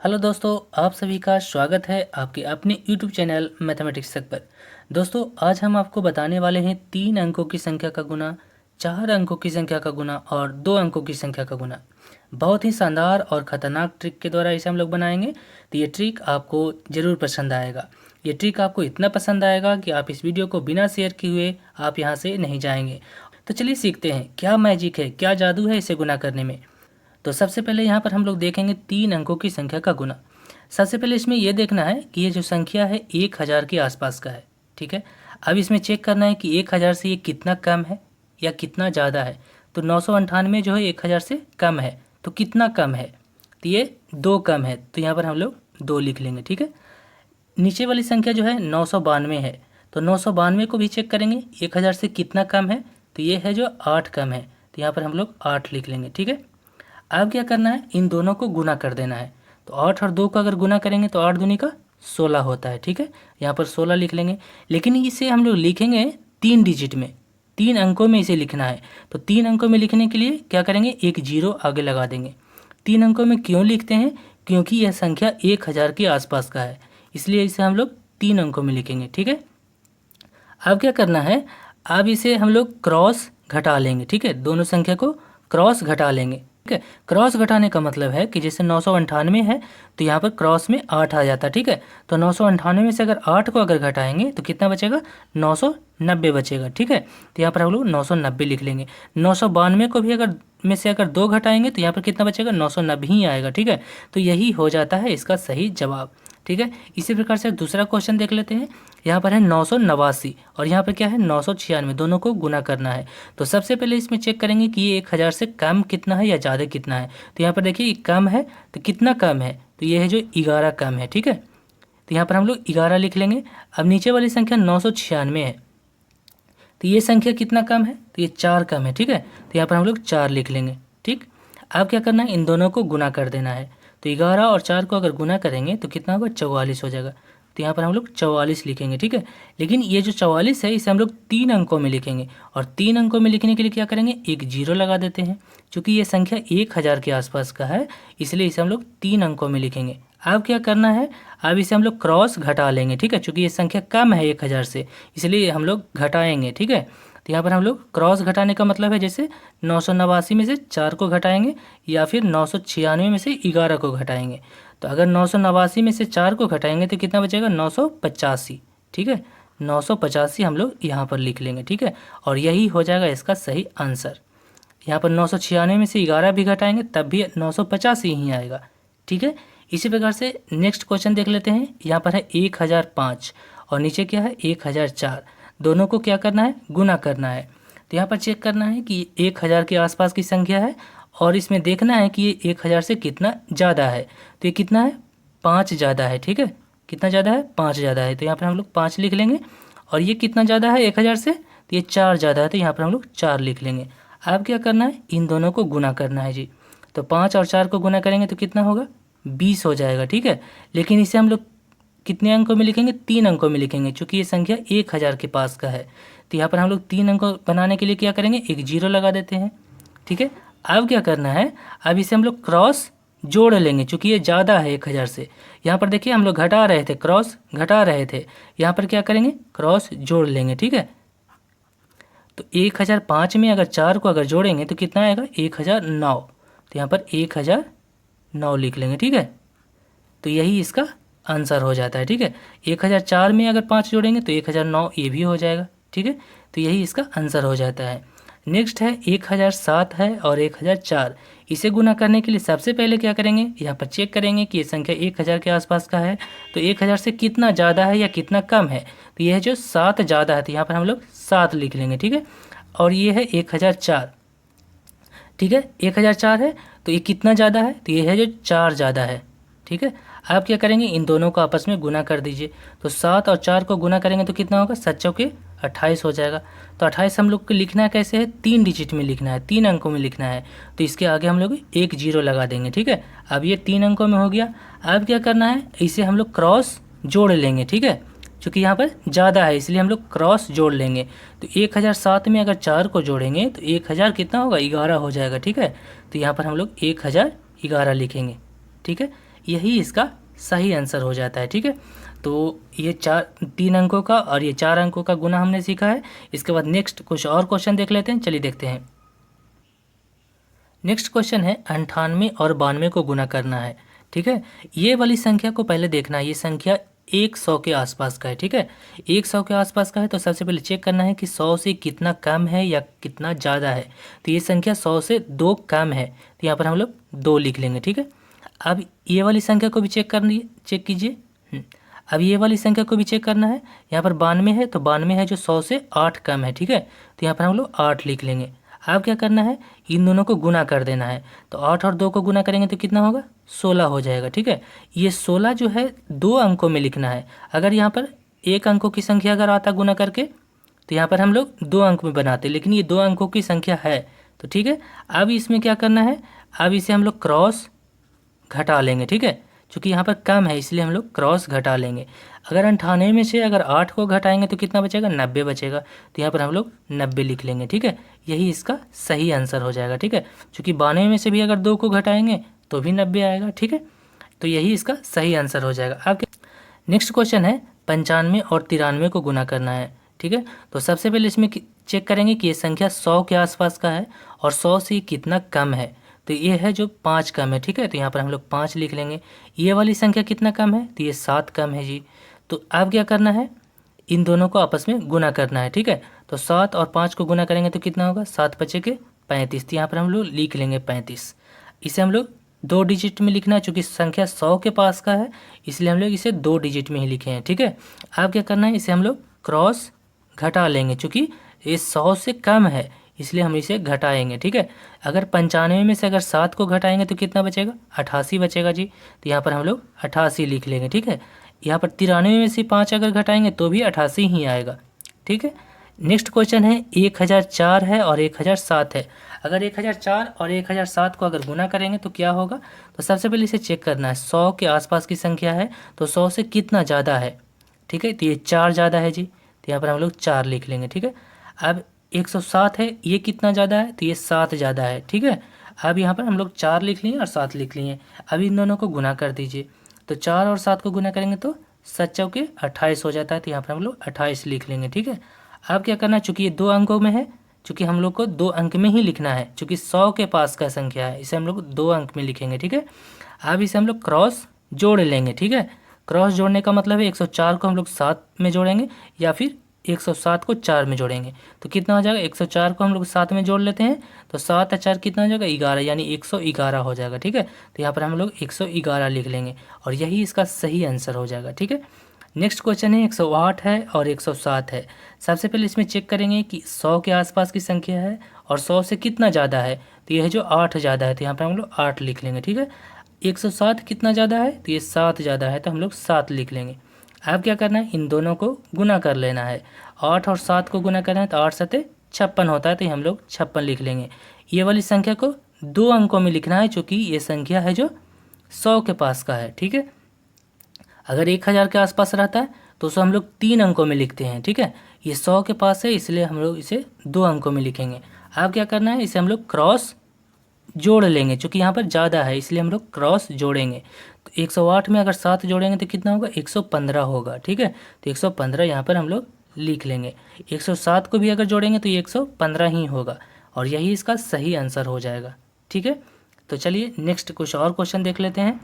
Hello दोस्तों, आप सभी का स्वागत है आपके अपने YouTube चैनल मैथमेटिक्स तक पर। दोस्तों, आज हम आपको बताने वाले हैं 3 अंकों की संख्या का गुना, 4 अंकों की संख्या का गुना और 2 अंकों की संख्या का गुना। बहुत ही शानदार और ख़तरनाक ट्रिक के द्वारा इसे हम लोग बनाएंगे। तो ये ट्रिक आपको ज़रूर पसंद आएगा। ये ट्रिक आपको इतना पसंद आएगा कि आप इस वीडियो को बिना शेयर किए हुए आप यहाँ से नहीं जाएंगे। तो चलिए सीखते हैं, क्या मैजिक है, क्या जादू है इसे गुना करने में। तो सबसे पहले यहाँ पर हम लोग देखेंगे 3 अंकों की संख्या का गुना। सबसे पहले इसमें यह देखना है कि ये जो संख्या है 1000 के आसपास का है। ठीक है, अब इसमें चेक करना है कि 1000 से ये कितना कम है या कितना ज़्यादा है। तो 998 जो है 1000 से कम है, तो कितना कम है, तो ये 2 कम है, तो यहाँ पर हम लोग 2 लिख लेंगे। ठीक है, नीचे वाली संख्या जो है 992 है, तो 992 को भी चेक करेंगे 1000 से कितना कम है, तो ये है जो 8 कम है, तो यहाँ पर हम लोग 8 लिख लेंगे। ठीक है, अब क्या करना है, इन दोनों को गुना कर देना है। तो 8 और 2 को अगर गुना करेंगे तो 8 दूनी का 16 होता है। ठीक है, यहाँ पर 16 लिख लेंगे, लेकिन इसे हम लोग लिखेंगे 3 डिजिट में, 3 अंकों में इसे लिखना है। तो 3 अंकों में लिखने के लिए क्या करेंगे, एक जीरो आगे लगा देंगे। 3 अंकों में क्यों लिखते हैं, क्योंकि यह संख्या 1000 के आसपास का है, इसलिए इसे हम लोग 3 अंकों में लिखेंगे। ठीक है, अब क्या करना है, अब इसे हम लोग क्रॉस घटा लेंगे। ठीक है, दोनों संख्या को क्रॉस घटा लेंगे। ठीक है, क्रॉस घटाने का मतलब है कि जैसे 998 है तो यहाँ पर क्रॉस में 8 आ जाता है। ठीक है, तो 998 में से अगर 8 को अगर घटाएंगे तो कितना बचेगा, 990 बचेगा। ठीक है, तो यहाँ पर हम लोग 990 लिख लेंगे। 992 को भी अगर में से अगर 2 घटाएंगे तो यहाँ पर कितना बचेगा, 990 ही आएगा। ठीक है, तो यही हो जाता है इसका सही जवाब। ठीक है, इसी प्रकार से दूसरा क्वेश्चन देख लेते हैं। यहाँ पर है 989 और यहाँ पर क्या है 996, दोनों को गुना करना है। तो सबसे पहले इसमें चेक करेंगे कि ये 1000 से कम कितना है या ज़्यादा कितना है। तो यहाँ पर देखिए कम है, तो कितना कम है, तो ये है जो 11 कम है। ठीक है, तो यहाँ पर हम लोग 11 लिख लेंगे। अब नीचे वाली संख्या 996 है, तो ये संख्या कितना कम है, तो ये 4 कम है। ठीक है, तो यहाँ पर हम लोग 4 लिख लेंगे। ठीक, अब क्या करना है, इन दोनों को गुना कर देना है। तो 11 और 4 को अगर गुना करेंगे तो कितना होगा, 44 हो जाएगा। तो यहाँ पर हम लोग 44 लिखेंगे। ठीक है, लेकिन ये जो 44 है इसे हम लोग 3 अंकों में लिखेंगे, और 3 अंकों में लिखने के लिए क्या करेंगे, एक जीरो लगा देते हैं। चूँकि ये संख्या 1000 के आसपास का है, इसलिए इसे हम लोग 3 अंकों में लिखेंगे। अब क्या करना है, अब इसे हम लोग क्रॉस घटा लेंगे। ठीक है, चूँकि ये संख्या कम है 1000 से, इसलिए हम लोग घटाएंगे। ठीक है, तो यहाँ पर हम लोग क्रॉस घटाने का मतलब है जैसे 989 में से 4 को घटाएंगे या फिर 996 में से 11 को घटाएंगे। तो अगर 989 में से 4 को घटाएंगे तो कितना बचेगा, 985। ठीक है, 985 हम लोग यहाँ पर लिख लेंगे। ठीक है, और यही हो जाएगा इसका सही आंसर। यहाँ पर 996 में से 11 भी घटाएंगे तब भी 985 ही आएगा। ठीक है, इसी प्रकार से नेक्स्ट क्वेश्चन देख लेते हैं। यहाँ पर है 1005 और नीचे क्या है 1004, दोनों को क्या करना है, गुना करना है। तो यहाँ पर चेक करना है कि 1000 के आसपास की संख्या है और इसमें देखना है कि ये 1000 से कितना ज़्यादा है। तो ये कितना है, 5 ज़्यादा है। ठीक है, कितना ज़्यादा है, 5 ज़्यादा है, तो यहाँ पर हम लोग 5 लिख लेंगे। और ये कितना ज़्यादा है 1000 से, तो ये 4 ज़्यादा है, तो यहाँ पर हम लोग 4 लिख लेंगे। अब क्या करना है, इन दोनों को गुना करना है जी। तो 5 और 4 को गुना करेंगे तो कितना होगा, 20 हो जाएगा। ठीक है, लेकिन इसे हम लोग कितने अंकों में लिखेंगे, 3 अंकों में लिखेंगे, क्योंकि ये संख्या 1000 के पास का है। तो यहाँ पर हम लोग 3 अंकों बनाने के लिए क्या करेंगे, एक जीरो लगा देते हैं। ठीक है, अब क्या करना है, अब इसे हम लोग क्रॉस जोड़ लेंगे, चूँकि ये ज़्यादा है 1000 से। यहाँ पर देखिए हम लोग घटा रहे थे, क्रॉस घटा रहे थे, यहाँ पर क्या करेंगे, क्रॉस जोड़ लेंगे। ठीक है, तो 1005 में अगर 4 को अगर जोड़ेंगे तो कितना आएगा, 1009, तो यहाँ पर 1009 लिख लेंगे। ठीक है, तो यही इसका आंसर हो जाता है। ठीक है, 1004 में अगर 5 जोड़ेंगे तो 1009 ये भी हो जाएगा। ठीक है, तो यही इसका आंसर हो जाता है। नेक्स्ट है 1007 है और 1004, इसे गुना करने के लिए सबसे पहले क्या करेंगे, यहाँ पर चेक करेंगे कि ये संख्या 1000 के आसपास का है, तो 1000 से कितना ज़्यादा है या कितना कम है। तो यह है जो 7 ज़्यादा है, तो यहाँ पर हम लोग 7 लिख लेंगे। ठीक है, और ये है 1004। ठीक है, 1004 है, तो ये कितना ज़्यादा है, तो ये है जो 4 ज़्यादा है। ठीक है, आप क्या करेंगे, इन दोनों को आपस में गुना कर दीजिए। तो 7 और 4 को गुना करेंगे तो कितना होगा, 7 चौके 28 हो जाएगा। तो 28 हम लोग को लिखना है कैसे है, 3 डिजिट में लिखना है, 3 अंकों में लिखना है। तो इसके आगे हम लोग एक जीरो लगा देंगे। ठीक है, अब ये 3 अंकों में हो गया। अब क्या करना है, इसे हम लोग क्रॉस जोड़ लेंगे। ठीक है, चूँकि यहाँ पर ज़्यादा है इसलिए हम लोग क्रॉस जोड़ लेंगे। तो 1007 में अगर 4 को जोड़ेंगे तो 1000 कितना होगा, 11 हो जाएगा। ठीक है, तो यहाँ पर हम लोग 1011 लिखेंगे। ठीक है, यही इसका सही आंसर हो जाता है। ठीक है, तो ये 3 अंकों का और ये 4 अंकों का गुना हमने सीखा है। इसके बाद नेक्स्ट कुछ और क्वेश्चन देख लेते हैं, चलिए देखते हैं। नेक्स्ट क्वेश्चन है 98 और 92 को गुना करना है। ठीक है, ये वाली संख्या को पहले देखना है, ये संख्या 100 के आसपास का है। ठीक है, 100 के आसपास का है तो सबसे पहले चेक करना है कि 100 से कितना कम है या कितना ज़्यादा है। तो ये संख्या 100 से 2 कम है, तो यहाँ पर हम लोग 2 लिख लेंगे। ठीक है, अब ये वाली संख्या को भी चेक कीजिए। अब ये वाली संख्या को भी चेक करना है। यहाँ पर 92 है, तो 92 है जो 100 से 8 कम है। ठीक है, तो यहाँ पर हम लोग 8 लिख लेंगे। अब क्या करना है, इन दोनों को गुना कर देना है। तो 8 और 2 को गुना करेंगे तो कितना होगा, 16 हो जाएगा। ठीक है, ये 16 जो है 2 अंकों में लिखना है। अगर यहाँ पर 1 अंकों की संख्या अगर आता गुना करके तो यहाँ पर हम लोग 2 अंक में बनाते, लेकिन ये 2 अंकों की संख्या है। तो ठीक है, अब इसमें क्या करना है, अब इसे हम लोग क्रॉस घटा लेंगे। ठीक है, चूँकि यहाँ पर कम है इसलिए हम लोग क्रॉस घटा लेंगे। अगर 98 में से अगर 8 को घटाएंगे तो कितना बचेगा, 90 बचेगा। तो यहाँ पर हम लोग 90 लिख लेंगे। ठीक है, यही इसका सही आंसर हो जाएगा। ठीक है, चूँकि 92 में से भी अगर 2 को घटाएंगे तो भी 90 आएगा। ठीक है, तो यही इसका सही आंसर हो जाएगा। अब नेक्स्ट क्वेश्चन है 95 और 93 को गुना करना है। ठीक है, तो सबसे पहले इसमें चेक करेंगे कि ये संख्या 100 के आसपास का है और 100 से कितना कम है। तो ये है जो 5 कम है। ठीक है, तो यहाँ पर हम लोग 5 लिख लेंगे। ये वाली संख्या कितना कम है, तो ये 7 कम है जी। तो अब क्या करना है, इन दोनों को आपस में गुना करना है। ठीक है, तो 7 और 5 को गुना करेंगे तो कितना होगा, 7 बचे के 35। तो यहाँ पर हम लोग लिख लेंगे 35। इसे हम लोग 2 डिजिट में लिखना है, चूँकि संख्या 100 के पास का है इसलिए हम लोग इसे 2 डिजिट में ही लिखे हैं। ठीक है, अब क्या करना है, इसे हम लोग क्रॉस घटा लेंगे, चूँकि ये 100 से कम है इसलिए हम इसे घटाएंगे। ठीक है, अगर 95 में से अगर 7 को घटाएंगे तो कितना बचेगा, 88 बचेगा जी। तो यहाँ पर हम लोग 88 लिख लेंगे। ठीक है, यहाँ पर 93 में से 5 अगर घटाएंगे तो भी 88 ही आएगा। ठीक है, नेक्स्ट क्वेश्चन है 1004 है और 1007 है। अगर 1004 और 1007 को अगर गुना करेंगे तो क्या होगा, तो सबसे पहले इसे चेक करना है। 100 के आसपास की संख्या है तो 100 से कितना ज़्यादा है। ठीक है, तो ये 4 ज़्यादा है जी, तो यहाँ पर हम लोग 4 लिख लेंगे। ठीक है, अब 107 है, ये कितना ज़्यादा है, तो ये 7 ज़्यादा है। ठीक है, अब यहाँ पर हम लोग 4 लिख लिए और 7 लिख लिए। अब इन दोनों को गुना कर दीजिए। तो 4 और 7 को गुना करेंगे तो 7 चौके 28 हो जाता है। तो यहाँ पर हम लोग 28 लिख लेंगे। ठीक है, अब क्या करना है, चूँकि ये 2 अंकों में है, चूँकि हम लोग को 2 अंक में ही लिखना है, चूँकि 100 के पास का संख्या है इसे हम लोग 2 अंक में लिखेंगे। ठीक है, अब इसे हम लोग क्रॉस जोड़ लेंगे। ठीक है, क्रॉस जोड़ने का मतलब है 104 को हम लोग 7 में जोड़ेंगे या फिर 107 को 4 में जोड़ेंगे। तो कितना हो जाएगा, 104 को हम लोग 7 में जोड़ लेते हैं तो 7 और 4 कितना हो जाएगा, 11, यानी 111 हो जाएगा। ठीक है, तो यहाँ पर हम लोग 111 लिख लेंगे और यही इसका सही आंसर हो जाएगा। ठीक है, नेक्स्ट क्वेश्चन है 108 है और 107 है। सबसे पहले इसमें चेक करेंगे कि 100 के आसपास की संख्या है और 100 से कितना ज़्यादा है। तो यह है जो 8 ज़्यादा है, तो यहाँ पर हम लोग 8 लिख लेंगे। ठीक है, 107 कितना ज़्यादा है, तो ये 7 ज़्यादा है, तो हम लोग 7 लिख लेंगे। अब क्या करना है, इन दोनों को गुना कर लेना है। 8 और 7 को गुना करना है तो 8 सते 56 होता है, तो हम लोग 56 लिख लेंगे। ये वाली संख्या को 2 अंकों में लिखना है, चूँकि ये संख्या है जो 100 के पास का है। ठीक है, अगर 1000 के आसपास रहता है तो उसे हम लोग 3 अंकों में लिखते हैं। ठीक है, ये 100 के पास है इसलिए हम लोग इसे 2 अंकों में लिखेंगे। अब क्या करना है, इसे हम लोग क्रॉस जोड़ लेंगे, चूँकि यहाँ पर ज़्यादा है इसलिए हम लोग क्रॉस जोड़ेंगे। तो 108 में अगर 7 जोड़ेंगे तो कितना होगा, 115 होगा। ठीक है, तो 115 यहाँ पर हम लोग लिख लेंगे। 107 को भी अगर जोड़ेंगे तो ये 115 ही होगा और यही इसका सही आंसर हो जाएगा। ठीक है, तो चलिए नेक्स्ट कुछ और क्वेश्चन देख लेते हैं।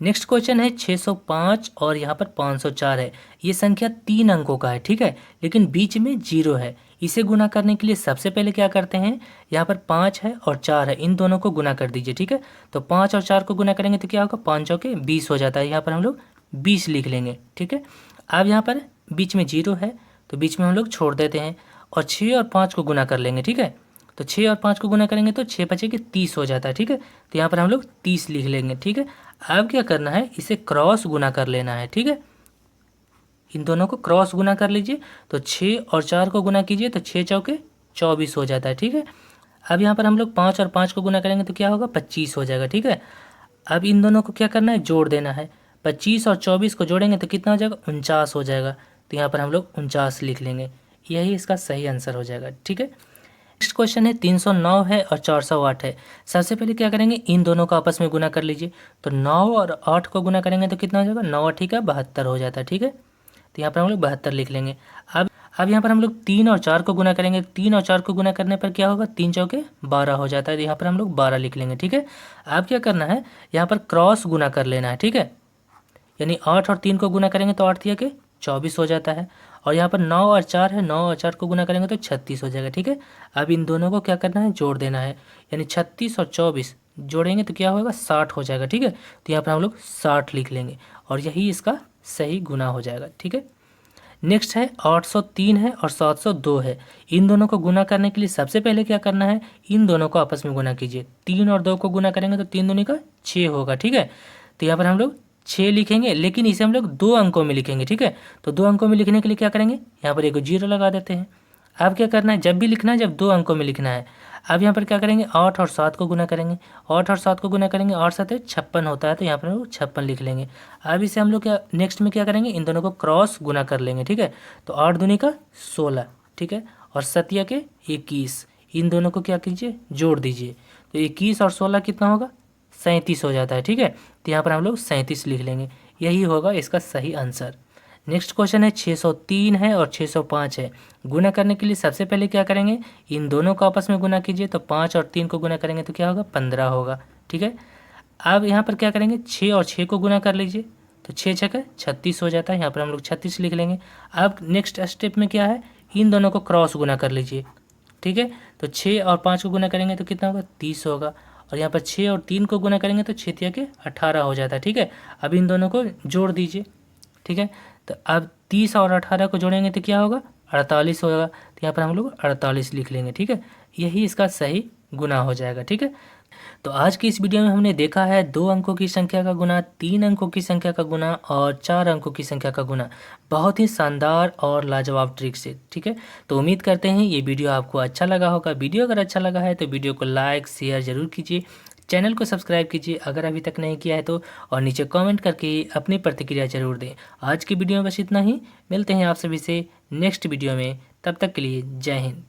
नेक्स्ट क्वेश्चन है 605 और यहाँ पर 504 है। ये संख्या 3 अंकों का है। ठीक है, लेकिन बीच में 0 है। इसे गुना करने के लिए सबसे पहले क्या करते हैं, यहाँ पर 5 है और 4 है, इन दोनों को गुना कर दीजिए। ठीक है, तो 5 और 4 को गुना करेंगे तो क्या होगा, 5 चौके 20 हो जाता है, यहाँ पर हम लोग 20 लिख लेंगे। ठीक है, अब यहाँ पर बीच में 0 है तो बीच में हम लोग छोड़ देते हैं और 6 और 5 को गुना कर लेंगे। ठीक है, तो 6 और 5 को गुना करेंगे तो 6 बचे के 30 हो जाता है। ठीक है, तो यहाँ पर हम लोग 30 लिख लेंगे। ठीक है, अब क्या करना है, इसे क्रॉस गुना कर लेना है। ठीक है, इन दोनों को क्रॉस गुना कर लीजिए। तो 6 और 4 को गुना कीजिए तो 6 चौके 24 हो जाता है। ठीक है, अब यहाँ पर हम लोग 5 और 5 को गुना करेंगे तो क्या होगा, 25 हो जाएगा। ठीक है, अब इन दोनों को क्या करना है, जोड़ देना है। 25 और 24 को जोड़ेंगे तो कितना हो जाएगा, 49 हो जाएगा। तो यहाँ पर हम लोग 49 लिख लेंगे, यही इसका सही आंसर हो जाएगा। ठीक है, नेक्स्ट क्वेश्चन है 309 है और 408 है। सबसे पहले क्या करेंगे, इन दोनों को आपस में गुना कर लीजिए। तो 9 और 8 को गुना करेंगे तो कितना हो जाएगा, 9 ठीक है 72 हो जाता है, ठीक है। तो यहाँ पर हम लोग 72 लिख लेंगे। अब यहाँ पर हम लोग 3 और 4 को गुना करेंगे। 3 और 4 को गुना करने पर क्या होगा, 3 चौके 12 हो जाता है। तो यहाँ पर हम लोग 12 लिख लेंगे, ठीक है। अब क्या करना है, यहाँ पर क्रॉस गुना कर लेना है, ठीक है। यानी 8 और 3 को गुना करेंगे तो 8 के 24 हो जाता है। और यहाँ पर 9 और 4 है, 9 और 4 को गुना करेंगे तो 36 हो जाएगा, ठीक है। अब इन दोनों को क्या करना है, जोड़ देना है। यानी 36 और 24 जोड़ेंगे तो क्या होगा, 60 हो जाएगा, ठीक है। तो यहाँ पर हम लोग 60 लिख लेंगे और यही इसका सही गुना हो जाएगा, ठीक है। नेक्स्ट है 803 है और 702 है। इन दोनों को गुना करने के लिए सबसे पहले क्या करना है, इन दोनों को आपस में गुना कीजिए। 3 और 2 को गुना करेंगे तो 3 दूनी का 6 होगा, ठीक है। तो यहाँ पर हम लोग 6 लिखेंगे, लेकिन इसे हम लोग 2 अंकों में लिखेंगे, ठीक है। तो 2 अंकों में लिखने के लिए क्या करेंगे, यहाँ पर एक 0 लगा देते हैं। अब क्या करना है, जब भी लिखना है जब 2 अंकों में लिखना है। अब यहाँ पर क्या करेंगे, 8 और 7 को गुना करेंगे। 8 और 7 को गुना करेंगे, 8 7 56 होता है, तो यहाँ पर हम लोग 56 लिख लेंगे। अब इसे हम लोग क्या नेक्स्ट में क्या करेंगे, इन दोनों को क्रॉस गुना कर लेंगे, ठीक है। तो 8 दूनी का 16, ठीक है, और 7 के 21, इन दोनों को क्या कीजिए, जोड़ दीजिए। तो 21 और 16 कितना होगा, 37 हो जाता है, ठीक है। तो यहाँ पर हम लोग 37 लिख लेंगे, यही होगा इसका सही आंसर। नेक्स्ट क्वेश्चन है 603 है और 605 है। गुना करने के लिए सबसे पहले क्या करेंगे, इन दोनों को आपस में गुना कीजिए। तो 5 और 3 को गुना करेंगे तो क्या होगा, 15 होगा, ठीक है। अब यहाँ पर क्या करेंगे, 6 और 6 को गुना कर लीजिए। तो 6 छक्का 36 हो जाता है, यहाँ पर हम लोग 36 लिख लेंगे। अब नेक्स्ट स्टेप में क्या है, इन दोनों को क्रॉस गुना कर लीजिए, ठीक है। तो 6 और 5 को गुना करेंगे तो कितना होगा, 30 होगा। और यहाँ पर 6 और 3 को गुना करेंगे तो 6 के 18 हो जाता है, ठीक है। अब इन दोनों को जोड़ दीजिए, ठीक है। तो अब 30 और 18 को जोड़ेंगे तो क्या होगा, 48 होगा। तो यहाँ पर हम लोग 48 लिख लेंगे, ठीक है। यही इसका सही गुना हो जाएगा, ठीक है। तो आज की इस वीडियो में हमने देखा है 2 अंकों की संख्या का गुना, 3 अंकों की संख्या का गुना और 4 अंकों की संख्या का गुना, बहुत ही शानदार और लाजवाब ट्रिक से, ठीक है। तो उम्मीद करते हैं ये वीडियो आपको अच्छा लगा होगा। वीडियो अगर अच्छा लगा है तो वीडियो को लाइक शेयर ज़रूर कीजिए, चैनल को सब्सक्राइब कीजिए अगर अभी तक नहीं किया है तो, और नीचे कमेंट करके अपनी प्रतिक्रिया जरूर दें। आज की वीडियो में बस इतना ही, मिलते हैं आप सभी से नेक्स्ट वीडियो में, तब तक के लिए जय हिंद।